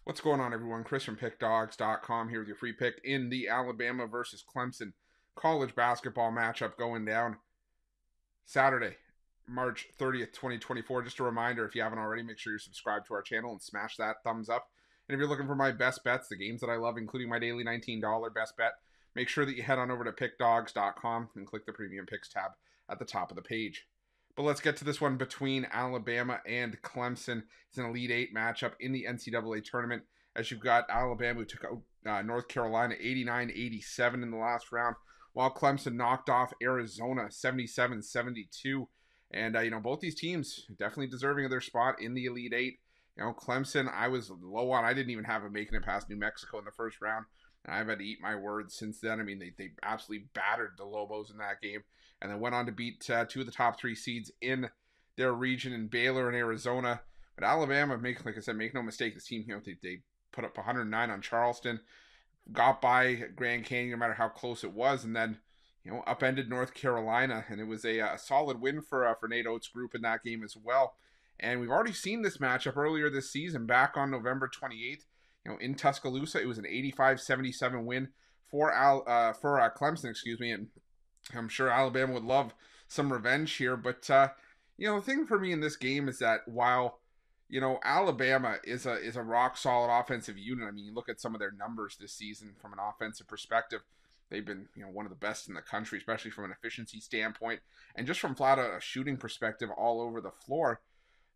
What's going on, everyone? Chris from Pickdawgz.com here with your free pick in the Alabama versus Clemson college basketball matchup going down Saturday, March 30th, 2024. Just a reminder, if you haven't already, make sure you're subscribed to our channel and smash that thumbs up. And if you're looking for my best bets, the games that I love, including my daily $19 best bet, make sure that you head on over to Pickdawgz.com and click the Premium Picks tab at the top of the page. But let's get to this one between Alabama and Clemson. It's an Elite Eight matchup in the NCAA tournament, as you've got Alabama, who took out North Carolina 89-87 in the last round, while Clemson knocked off Arizona 77-72. And, both these teams definitely deserving of their spot in the Elite Eight. Clemson, I was low on. I didn't even have them making it past New Mexico in the first round. And I've had to eat my words since then. I mean, they absolutely battered the Lobos in that game, and then went on to beat two of the top three seeds in their region in Baylor and Arizona. But Alabama, make no mistake, this team, they put up 109 on Charleston, got by Grand Canyon no matter how close it was, and then upended North Carolina, and it was a solid win for Nate Oates' group in that game as well. And we've already seen this matchup earlier this season, back on November 28th. In Tuscaloosa, it was an 85-77 win for Clemson, and I'm sure Alabama would love some revenge here. But the thing for me in this game is that while Alabama is a rock solid offensive unit, I mean, you look at some of their numbers this season from an offensive perspective. They've been one of the best in the country, especially from an efficiency standpoint, and just from flat out a shooting perspective all over the floor.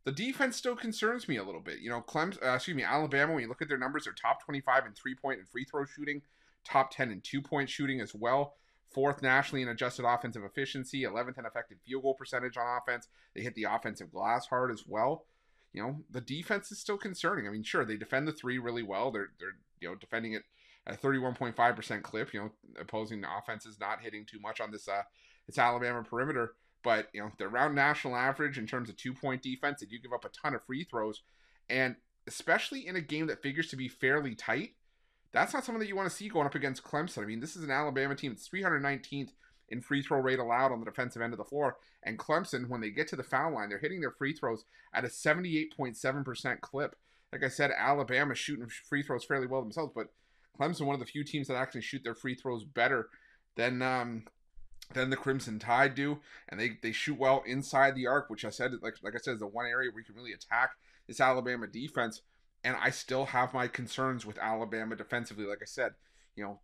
The defense still concerns me a little bit. Alabama, when you look at their numbers, they're top 25 in three-point and free throw shooting, top 10 in two-point shooting as well, 4th nationally in adjusted offensive efficiency, 11th in effective field goal percentage on offense. They hit the offensive glass hard as well. The defense is still concerning. I mean, sure, they defend the three really well. They're defending it at a 31.5% clip. Opposing the offense is not hitting too much on this Alabama perimeter. But, they're around national average in terms of 2-point defense. They do give up a ton of free throws. And especially in a game that figures to be fairly tight, that's not something that you want to see going up against Clemson. I mean, this is an Alabama team that's 319th in free throw rate allowed on the defensive end of the floor. And Clemson, when they get to the foul line, they're hitting their free throws at a 78.7% clip. Like I said, Alabama's shooting free throws fairly well themselves, but Clemson, one of the few teams that actually shoot their free throws better than the Crimson Tide do, and they shoot well inside the arc, which I said, like I said, is the one area where you can really attack this Alabama defense. And I still have my concerns with Alabama defensively. Like I said,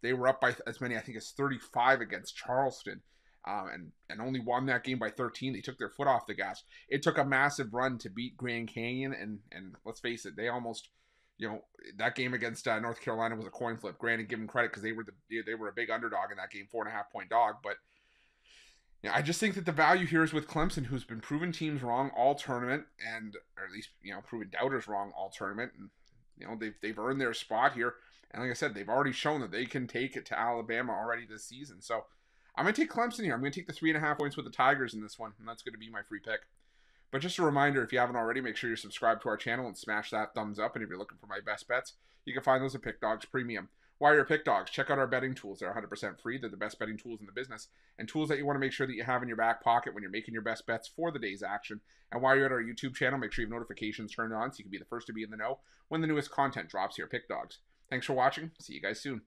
they were up by as many, I think, as 35 against Charleston, and only won that game by 13. They took their foot off the gas. It took a massive run to beat Grand Canyon, and let's face it, they almost. That game against North Carolina was a coin flip. Granted, give them credit because they were a big underdog in that game, 4.5-point dog, but. I just think that the value here is with Clemson, who's been proving teams wrong all tournament, or at least proving doubters wrong all tournament, and they've earned their spot here. And like I said, they've already shown that they can take it to Alabama already this season. So I'm going to take Clemson here. I'm going to take the 3.5 points with the Tigers in this one, and that's going to be my free pick. But just a reminder, if you haven't already, make sure you're subscribed to our channel and smash that thumbs up. And if you're looking for my best bets, you can find those at Pick Dawgz Premium. While you're at Pick Dawgz, check out our betting tools. They're 100% free. They're the best betting tools in the business, and tools that you want to make sure that you have in your back pocket when you're making your best bets for the day's action. And while you're at our YouTube channel, make sure you have notifications turned on so you can be the first to be in the know when the newest content drops here at Pick Dawgz. Thanks for watching. See you guys soon.